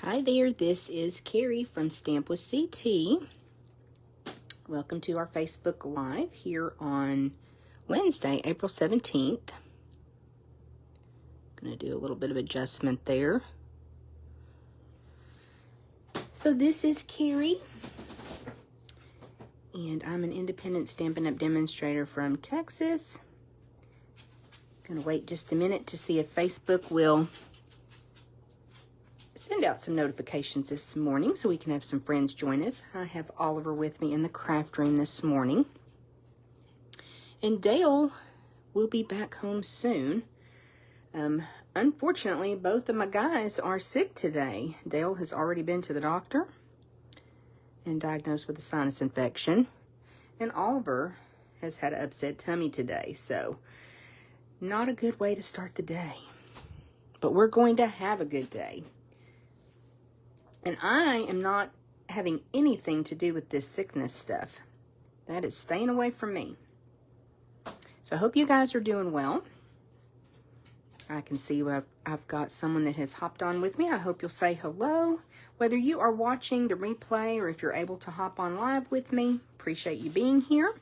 Hi there, this is Carrie from Stamp with CT. Welcome to our Facebook Live here on Wednesday, April 17th. Going to do a little bit of adjustment there. So this is Carrie, and I'm an independent Stampin' Up! Demonstrator from Texas. Going to wait just a minute to see if Facebook will send out some notifications this morning so we can have some friends join us. I have Oliver with me in the craft room this morning. And Dale will be back home soon. Unfortunately, both of my guys are sick today. Dale has already been to the doctor and diagnosed with a sinus infection. And Oliver has had an upset tummy today. So, not a good way to start the day. But we're going to have a good day. And I am not having anything to do with this sickness stuff. That is staying away from me. So I hope you guys are doing well. I can see I've got someone that has hopped on with me. I hope you'll say hello. Whether you are watching the replay or if you're able to hop on live with me, appreciate you being here.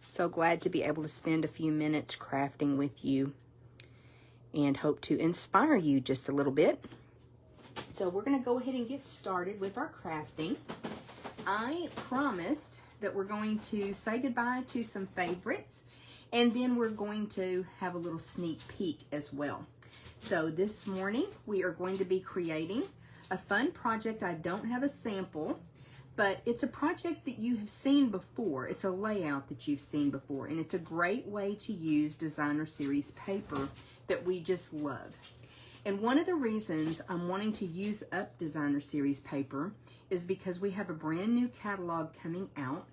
So glad to be able to spend a few minutes crafting with you and hope to inspire you just a little bit. So we're going to go ahead and get started with our crafting. I promised that we're going to say goodbye to some favorites, and then we're going to have a little sneak peek as well. So this morning we are going to be creating a fun project. I don't have a sample, but it's a project that you have seen before. It's a layout that you've seen before, and it's a great way to use designer series paper that we just love. And one of the reasons I'm wanting to use up designer series paper is because we have a brand new catalog coming out,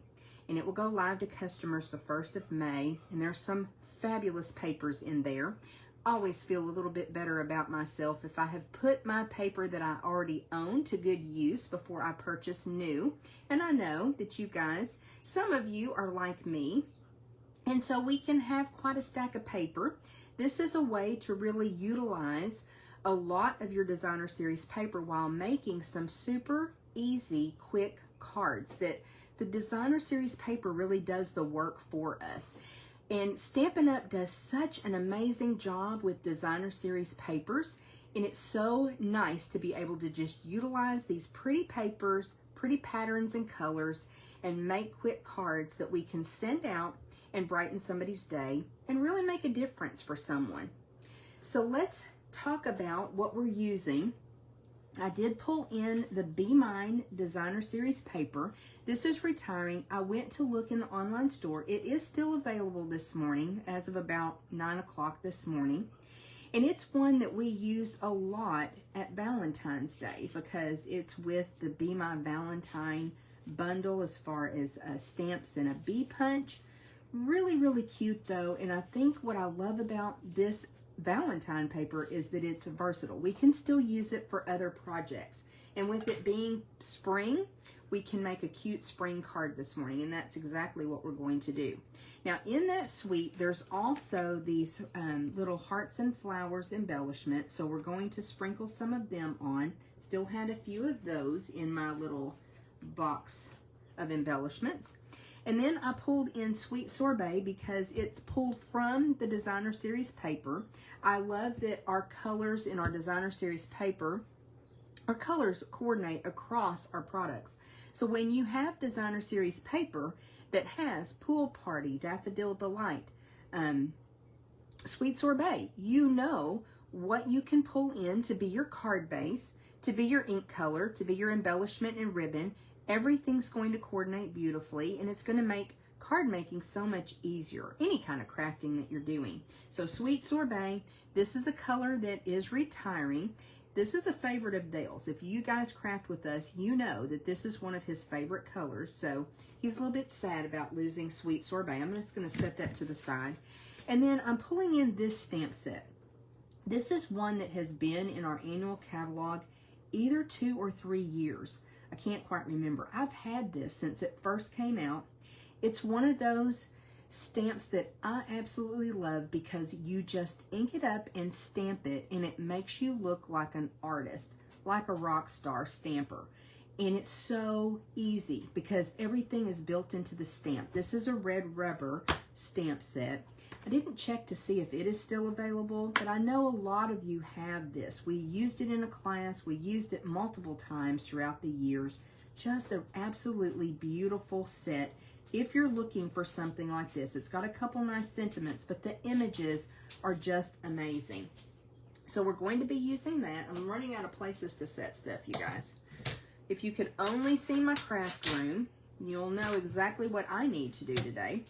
and it will go live to customers the 1st of May, and there's some fabulous papers in there. I always feel a little bit better about myself if I have put my paper that I already own to good use before I purchase new. And I know that you guys, some of you are like me, and so we can have quite a stack of paper. This is a way to really utilize a lot of your designer series paper while making some super easy, quick cards that the designer series paper really does the work for us. And Stampin' Up! Does such an amazing job with designer series papers, and it's so nice to be able to just utilize these pretty papers, pretty patterns and colors, and make quick cards that we can send out and brighten somebody's day and really make a difference for someone. So let's talk about what we're using. I did pull in the Be Mine designer series paper. This is retiring. I went to look in the online store. It is still available this morning as of about 9 o'clock this morning. And it's one that we used a lot at Valentine's Day because it's with the Be My Valentine bundle as far as stamps and a bee punch. Really, really cute though. And I think what I love about this Valentine paper is that it's versatile. We can still use it for other projects. And with it being spring, we can make a cute spring card this morning, and that's exactly what we're going to do. Now in that suite, there's also these little hearts and flowers embellishments, so we're going to sprinkle some of them on. Still had a few of those in my little box of embellishments. And then I pulled in Sweet Sorbet because it's pulled from the designer series paper. I love that our colors in our designer series paper, our colors coordinate across our products. So when you have designer series paper that has Pool Party, Daffodil Delight, Sweet Sorbet, you know what you can pull in to be your card base, to be your ink color, to be your embellishment and ribbon. Everything's going to coordinate beautifully, and it's going to make card making so much easier, any kind of crafting that you're doing. So Sweet Sorbet, this is a color that is retiring. This is a favorite of Dale's. If you guys craft with us, you know that this is one of his favorite colors. So he's a little bit sad about losing Sweet Sorbet. I'm just going to set that to the side. And then I'm pulling in this stamp set. This is one that has been in our annual catalog either 2 or 3 years. I can't quite remember. I've had this since it first came out. It's one of those stamps that I absolutely love because you just ink it up and stamp it, and it makes you look like an artist. like a rock star stamper. And it's so easy because everything is built into the stamp. This is a red rubber stamp set. I didn't check to see if it is still available, but I know a lot of you have this. We used it in a class. We used it multiple times throughout the years. Just an absolutely beautiful set. If you're looking for something like this, it's got a couple nice sentiments, but the images are just amazing. So we're going to be using that. I'm running out of places to set stuff, you guys. If you could only see my craft room, you'll know exactly what I need to do today.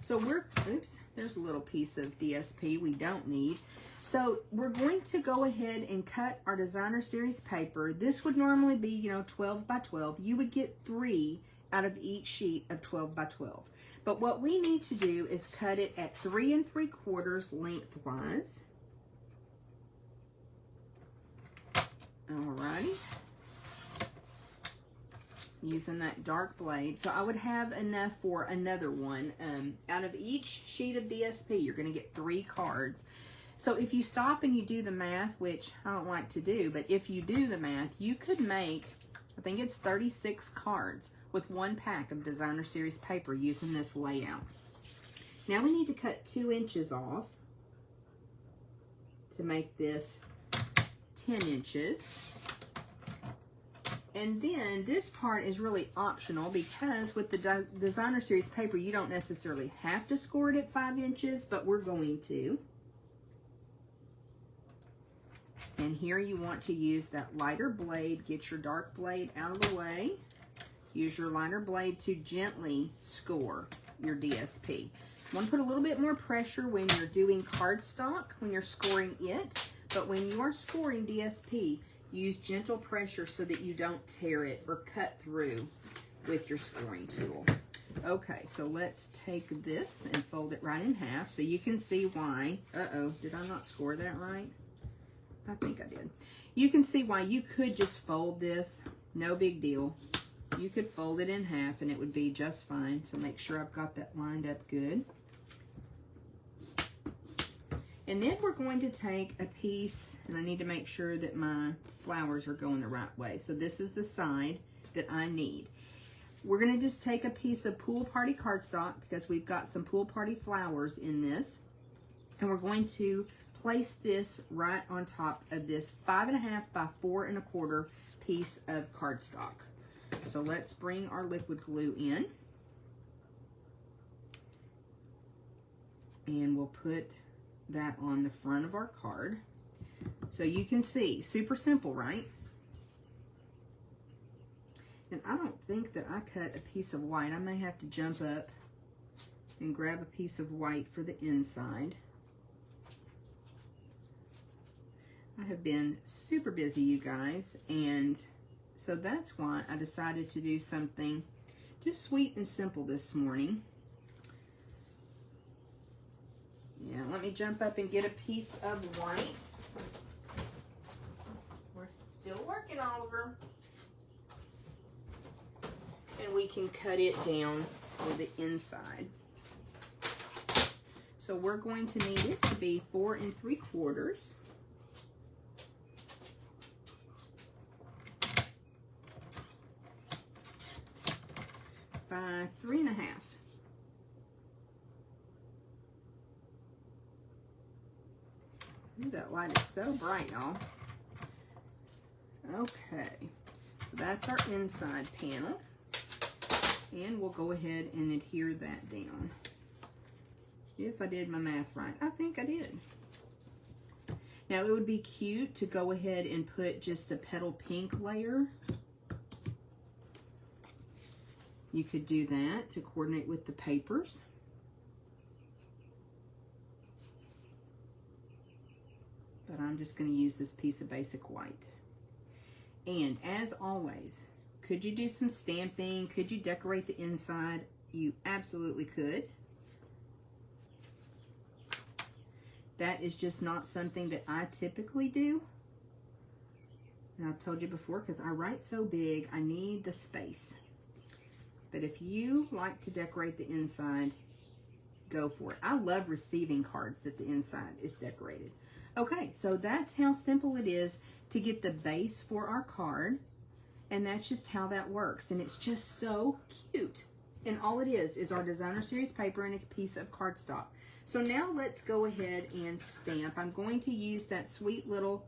So oops, there's a little piece of DSP we don't need. So we're going to go ahead and cut our designer series paper. This would normally be, 12 by 12. You would get 3 out of each sheet of 12 by 12. But what we need to do is cut it at 3 3/4 lengthwise. Alrighty. Using that dark blade. So I would have enough for another one. Out of each sheet of DSP, you're going to get 3 cards. So if you stop and you do the math, which I don't like to do, but if you do the math, you could make, I think it's 36 cards with 1 pack of designer series paper using this layout. Now we need to cut 2 inches off to make this 10 inches. And then this part is really optional because with the designer series paper, you don't necessarily have to score it at 5 inches, but we're going to. And here you want to use that lighter blade. Get your dark blade out of the way. Use your lighter blade to gently score your DSP. You want to put a little bit more pressure when you're doing cardstock, when you're scoring it, but when you are scoring DSP, use gentle pressure so that you don't tear it or cut through with your scoring tool. Okay, so let's take this and fold it right in half so you can see why. Uh-oh, did I not score that right? I think I did. You can see why you could just fold this. No big deal. You could fold it in half and it would be just fine. So make sure I've got that lined up good. And then we're going to take a piece, and I need to make sure that my flowers are going the right way. So this is the side that I need. We're going to just take a piece of pool party cardstock because we've got some pool party flowers in this. And we're going to place this right on top of this 5.5 by 4 1/4 piece of cardstock. So let's bring our liquid glue in. And we'll put that on the front of our card. So you can see, super simple, right? And I don't think that I cut a piece of white. I may have to jump up and grab a piece of white for the inside. I have been super busy, you guys, and so that's why I decided to do something just sweet and simple this morning. Yeah, let me jump up and get a piece of white. We're still working, Oliver. And we can cut it down to the inside. So we're going to need it to be 4 3/4. By 3 1/2. Ooh, that light is so bright, y'all. Okay, so that's our inside panel. And we'll go ahead and adhere that down. If I did my math right, I think I did. Now it would be cute to go ahead and put just a petal pink layer. You could do that to coordinate with the papers. But I'm just going to use this piece of basic white. And as always, could you do some stamping? Could you decorate the inside? You absolutely could. That is just not something that I typically do. And I've told you before, because I write so big, I need the space. But if you like to decorate the inside, go for it. I love receiving cards that the inside is decorated. Okay, so that's how simple it is to get the base for our card. And that's just how that works. And it's just so cute. And all it is our designer series paper and a piece of cardstock. So now let's go ahead and stamp. I'm going to use that sweet little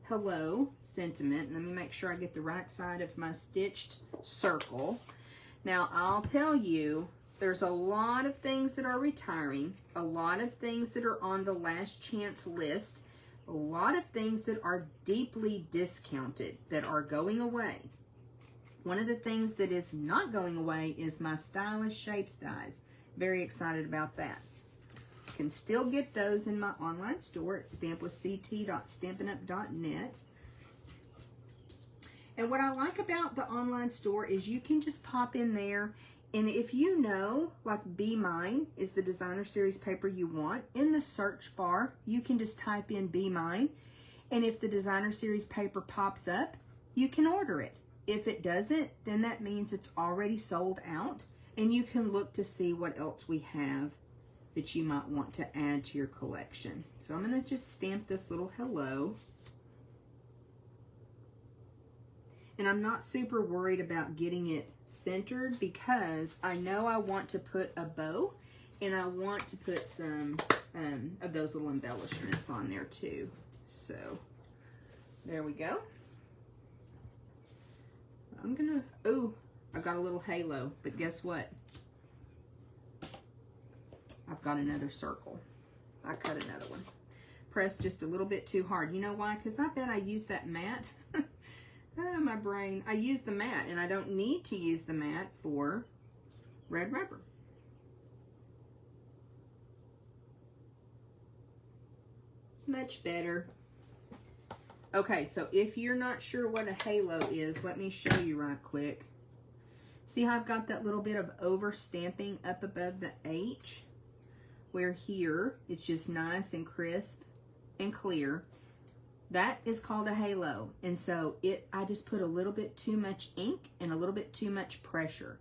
hello sentiment. Let me make sure I get the right side of my stitched circle. Now I'll tell you, there's a lot of things that are retiring, a lot of things that are on the last chance list, a lot of things that are deeply discounted, that are going away. One of the things that is not going away is my stylish shapes dies. Very excited about that. You can still get those in my online store at stampwithct.stampinup.net. And what I like about the online store is you can just pop in there, and if you know, like Be Mine is the designer series paper you want, in the search bar, you can just type in Be Mine. And if the designer series paper pops up, you can order it. If it doesn't, then that means it's already sold out, and you can look to see what else we have that you might want to add to your collection. So I'm going to just stamp this little hello. And I'm not super worried about getting it centered because I know I want to put a bow, and I want to put some of those little embellishments on there too. So there we go. I'm gonna, oh, I got a little halo, but guess what? I've got another circle. I cut another one. Pressed just a little bit too hard. You know why? Because I bet I used that mat. My brain. I used the mat, and I don't need to use the mat for red rubber. Much better. Okay, so if you're not sure what a halo is, let me show you right quick. See how I've got that little bit of over stamping up above the H? Where here, it's just nice and crisp and clear. That is called a halo. And so I just put a little bit too much ink and a little bit too much pressure.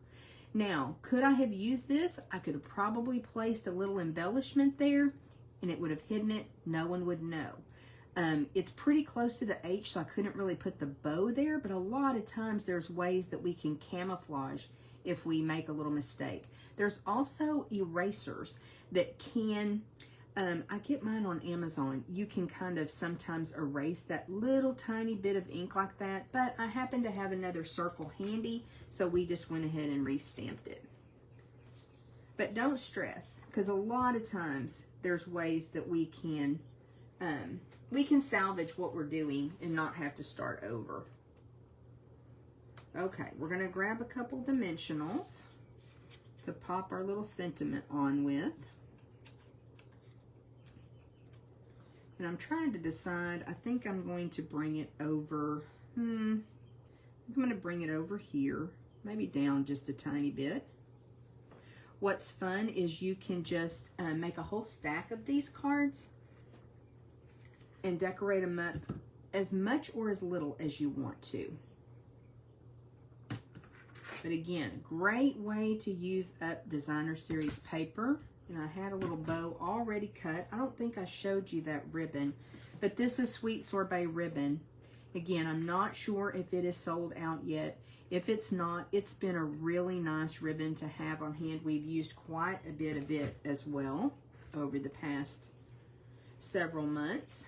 Now, could I have used this? I could have probably placed a little embellishment there, and it would have hidden it. No one would know. It's pretty close to the H, so I couldn't really put the bow there, but a lot of times there's ways that we can camouflage if we make a little mistake. There's also erasers that can, I get mine on Amazon. You can kind of sometimes erase that little tiny bit of ink like that, but I happen to have another circle handy, so we just went ahead and restamped it. But don't stress, because a lot of times there's ways that we can salvage what we're doing and not have to start over. Okay, we're going to grab a couple dimensionals to pop our little sentiment on with. And I'm trying to decide, I think I'm going to bring it over, I'm going to bring it over here, maybe down just a tiny bit. What's fun is you can just make a whole stack of these cards and decorate them up as much or as little as you want to. But again, great way to use up designer series paper. And I had a little bow already cut. I don't think I showed you that ribbon, but this is Sweet Sorbet ribbon. Again, I'm not sure if it is sold out yet. If it's not, it's been a really nice ribbon to have on hand. We've used quite a bit of it as well over the past several months.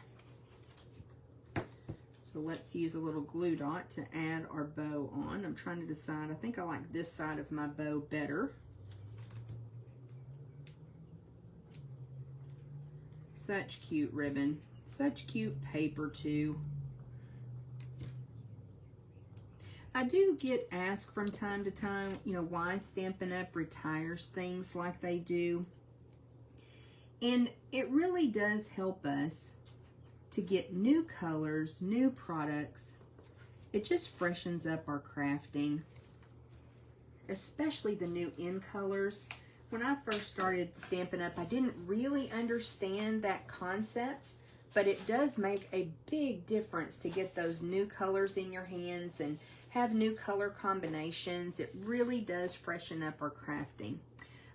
So let's use a little glue dot to add our bow on. I'm trying to decide, I think I like this side of my bow better. Such cute ribbon, such cute paper too. I do get asked from time to time, you know, why Stampin' Up! Retires things like they do. And it really does help us to get new colors, new products. It just freshens up our crafting, especially the new in colors. When I first started Stampin' Up, I didn't really understand that concept, but it does make a big difference to get those new colors in your hands and have new color combinations. It really does freshen up our crafting.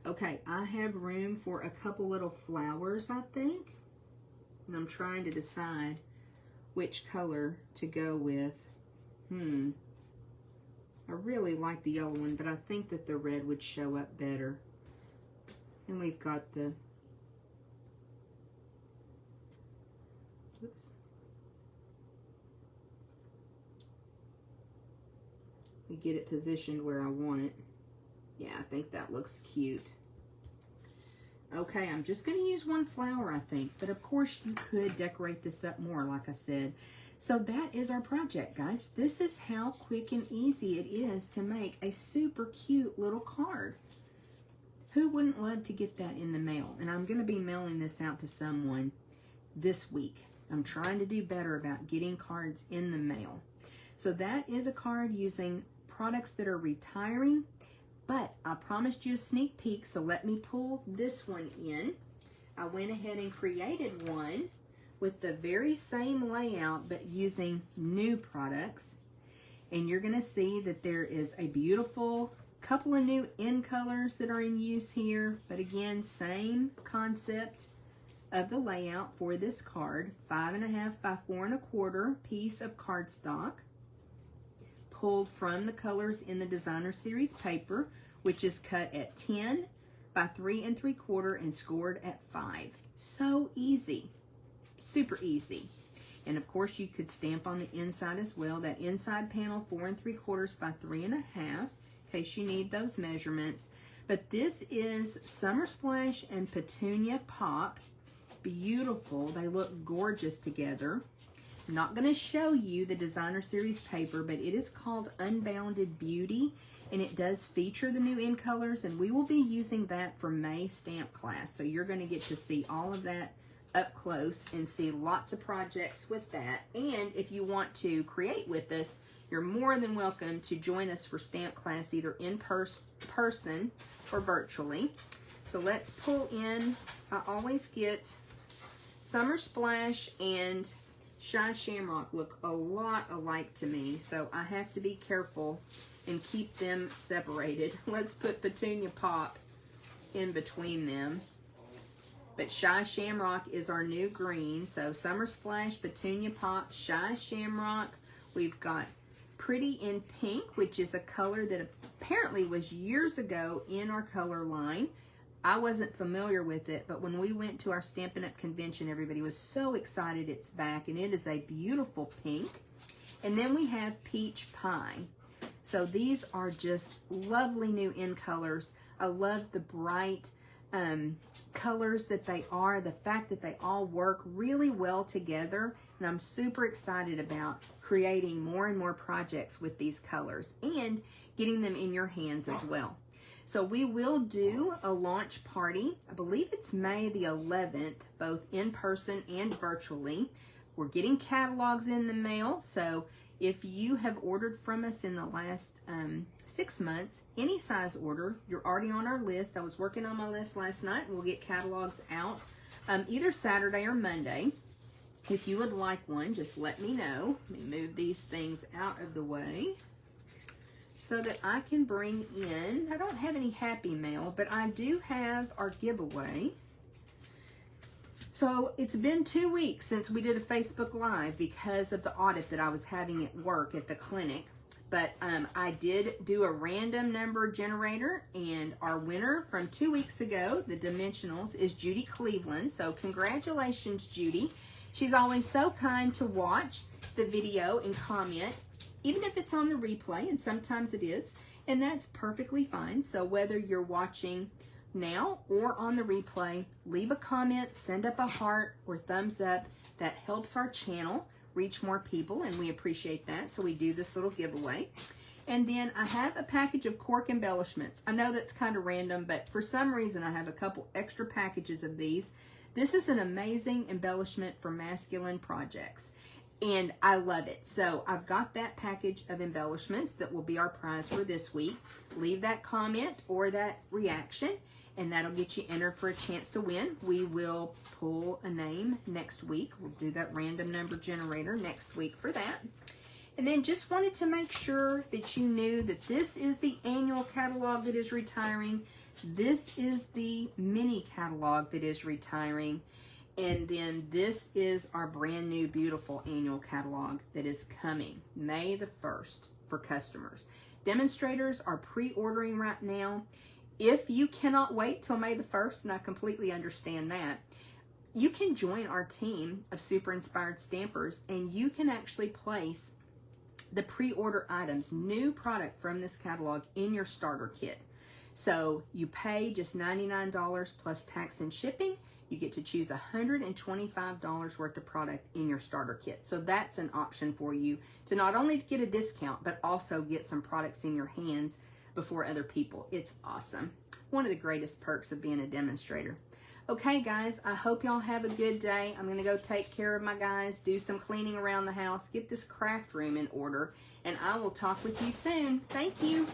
Okay, I have room for a couple little flowers, I think. And I'm trying to decide which color to go with. I really like the yellow one, but I think that the red would show up better. And we've got the, oops. We get it positioned where I want it. Yeah, I think that looks cute. Okay, I'm just going to use one flower, I think. But of course, you could decorate this up more, like I said. So that is our project, guys. This is how quick and easy it is to make a super cute little card. Who wouldn't love to get that in the mail? And I'm going to be mailing this out to someone this week. I'm trying to do better about getting cards in the mail. So that is a card using products that are retiring. But I promised you a sneak peek, so let me pull this one in. I went ahead and created one with the very same layout, but using new products. And you're going to see that there is a beautiful couple of new end colors that are in use here. But again, same concept of the layout for this card. 5.5 by 4 1/4 piece of cardstock, pulled from the colors in the designer series paper, which is cut at 10 by 3 3/4 and scored at 5. So easy, super easy. And of course you could stamp on the inside as well. That inside panel 4 3/4 by 3 1/2, in case you need those measurements. But this is Summer Splash and Petunia Pop. Beautiful, they look gorgeous together. I'm not going to show you the designer series paper, but it is called Unbounded Beauty, and it does feature the new end colors, and we will be using that for May stamp class. So you're going to get to see all of that up close and see lots of projects with that. And if you want to create with us, you're more than welcome to join us for stamp class, either in person or virtually. So let's pull in. I always get Summer Splash and Shy Shamrock look a lot alike to me, so I have to be careful and keep them separated. Let's put Petunia Pop in between them. But Shy Shamrock is our new green. So Summer Splash, Petunia Pop, Shy Shamrock. We've got Pretty in Pink, which is a color that apparently was years ago in our color line. I wasn't familiar with it, but when we went to our Stampin' Up convention, everybody was so excited it's back, and it is a beautiful pink. And then we have Peach Pie. So these are just lovely new end colors. I love the bright colors that they are, the fact that they all work really well together, and I'm super excited about creating more and more projects with these colors and getting them in your hands as well. So we will do a launch party. I believe it's May the 11th, both in person and virtually. We're getting catalogs in the mail, so if you have ordered from us in the last 6 months, any size order, you're already on our list. I was working on my list last night, and we'll get catalogs out either Saturday or Monday. If you would like one, just let me know. Let me move these things out of the way so that I can bring in, I don't have any Happy Mail, but I do have our giveaway. So it's been 2 weeks since we did a Facebook Live because of the audit that I was having at work at the clinic. But I did do a random number generator, and our winner from 2 weeks ago, the Dimensionals, is Judy Cleveland. So congratulations, Judy. She's always so kind to watch the video and comment, even if it's on the replay, and sometimes it is, and that's perfectly fine. So whether you're watching now or on the replay, leave a comment, send up a heart or thumbs up. That helps our channel reach more people, and we appreciate that. So we do this little giveaway. And then I have a package of cork embellishments. I know that's kind of random, but for some reason I have a couple extra packages of these. This is an amazing embellishment for masculine projects, and I love it. So I've got that package of embellishments that will be our prize for this week. Leave that comment or that reaction, and that'll get you entered for a chance to win. We will pull a name next week. We'll do that random number generator next week for that. And then just wanted to make sure that you knew that this is the annual catalog that is retiring. This is the mini catalog that is retiring. And then this is our brand new beautiful annual catalog that is coming May the 1st for customers. Demonstrators are pre-ordering right now. If you cannot wait till May the 1st, and I completely understand that, you can join our team of super inspired stampers and you can actually place the pre-order items, new product from this catalog, in your starter kit. So you pay just $99 plus tax and shipping. You get to choose $125 worth of product in your starter kit. So that's an option for you to not only get a discount, but also get some products in your hands before other people. It's awesome. One of the greatest perks of being a demonstrator. Okay, guys, I hope y'all have a good day. I'm going to go take care of my guys, do some cleaning around the house, get this craft room in order, and I will talk with you soon. Thank you.